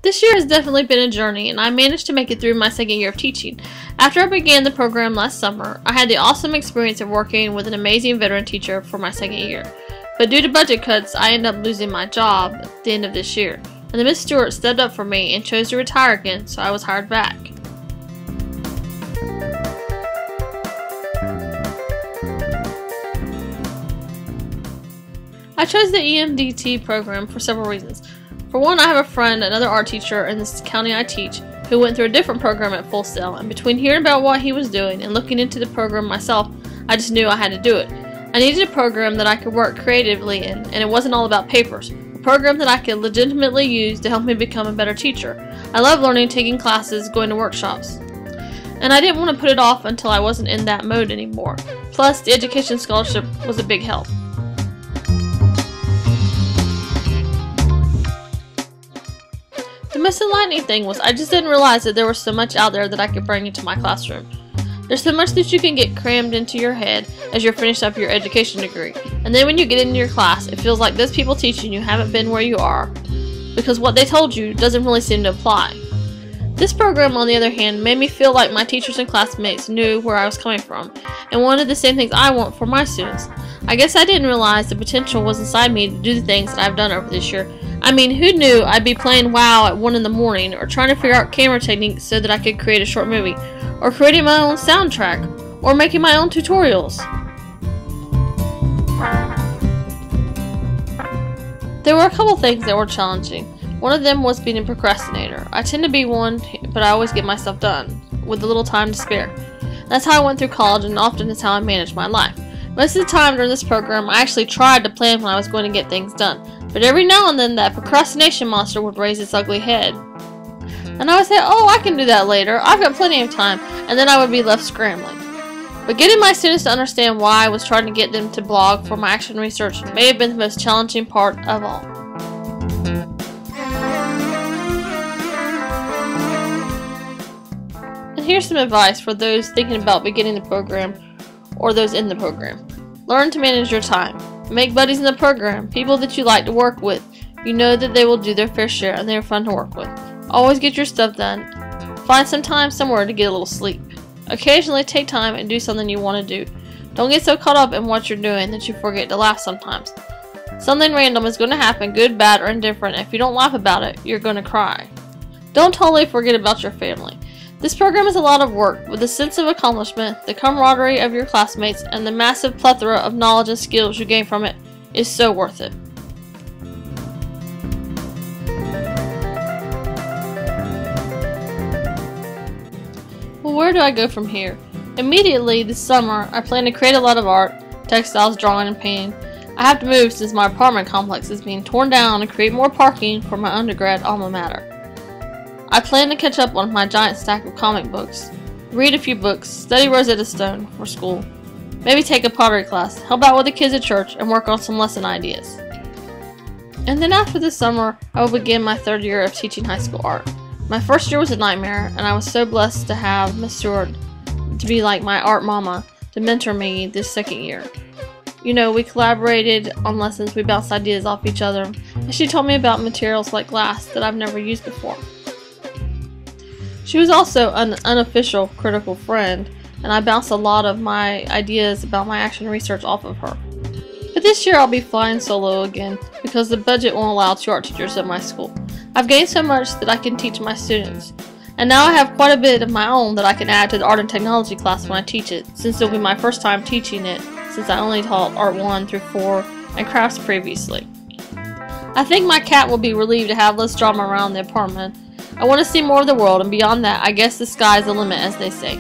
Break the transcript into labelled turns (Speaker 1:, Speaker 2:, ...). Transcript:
Speaker 1: This year has definitely been a journey, and I managed to make it through my second year of teaching. After I began the program last summer, I had the awesome experience of working with an amazing veteran teacher for my second year. But due to budget cuts, I ended up losing my job at the end of this year, and the Miss Stewart stepped up for me and chose to retire again, so I was hired back. I chose the EMDT program for several reasons. For one, I have a friend, another art teacher in this county I teach, who went through a different program at Full Sail, and between hearing about what he was doing and looking into the program myself, I just knew I had to do it. I needed a program that I could work creatively in, and it wasn't all about papers. A program that I could legitimately use to help me become a better teacher. I love learning, taking classes, going to workshops. And I didn't want to put it off until I wasn't in that mode anymore. Plus, the education scholarship was a big help. The most enlightening thing was I just didn't realize that there was so much out there that I could bring into my classroom. There's so much that you can get crammed into your head as you're finishing up your education degree, and then when you get into your class, it feels like those people teaching you haven't been where you are because what they told you doesn't really seem to apply. This program, on the other hand, made me feel like my teachers and classmates knew where I was coming from and wanted the same things I want for my students. I guess I didn't realize the potential was inside me to do the things that I've done over this year. I mean, who knew I'd be playing WoW at 1 in the morning or trying to figure out camera techniques so that I could create a short movie, or creating my own soundtrack, or making my own tutorials. There were a couple things that were challenging. One of them was being a procrastinator. I tend to be one, but I always get myself done, with a little time to spare. That's how I went through college, and often is how I managed my life. Most of the time during this program, I actually tried to plan when I was going to get things done, but every now and then that procrastination monster would raise its ugly head. And I would say, oh, I can do that later, I've got plenty of time, and then I would be left scrambling. But getting my students to understand why I was trying to get them to blog for my action research may have been the most challenging part of all. And here's some advice for those thinking about beginning the program or those in the program. Learn to manage your time. Make buddies in the program, people that you like to work with. You know that they will do their fair share and they are fun to work with. Always get your stuff done. Find some time somewhere to get a little sleep. Occasionally take time and do something you want to do. Don't get so caught up in what you're doing that you forget to laugh sometimes. Something random is going to happen, good, bad, or indifferent. If you don't laugh about it, you're going to cry. Don't totally forget about your family. This program is a lot of work, with a sense of accomplishment, the camaraderie of your classmates, and the massive plethora of knowledge and skills you gain from it is so worth it. Well, where do I go from here? Immediately this summer, I plan to create a lot of art, textiles, drawing, and painting. I have to move since my apartment complex is being torn down and create more parking for my undergrad alma mater. I plan to catch up on my giant stack of comic books, read a few books, study Rosetta Stone for school, maybe take a pottery class, help out with the kids at church, and work on some lesson ideas. And then after this summer, I will begin my 3rd year of teaching high school art. My first year was a nightmare, and I was so blessed to have Miss Stewart to be like my art mama to mentor me this 2nd year. You know, we collaborated on lessons, we bounced ideas off each other, and she told me about materials like glass that I've never used before. She was also an unofficial critical friend, and I bounced a lot of my ideas about my action research off of her. But this year I'll be flying solo again because the budget won't allow 2 art teachers at my school. I've gained so much that I can teach my students, and now I have quite a bit of my own that I can add to the art and technology class when I teach it, since it'll be my first time teaching it since I only taught art 1 through 4 and crafts previously. I think my cat will be relieved to have less drama around the apartment. I want to see more of the world, and beyond that, I guess the sky's the limit, as they say.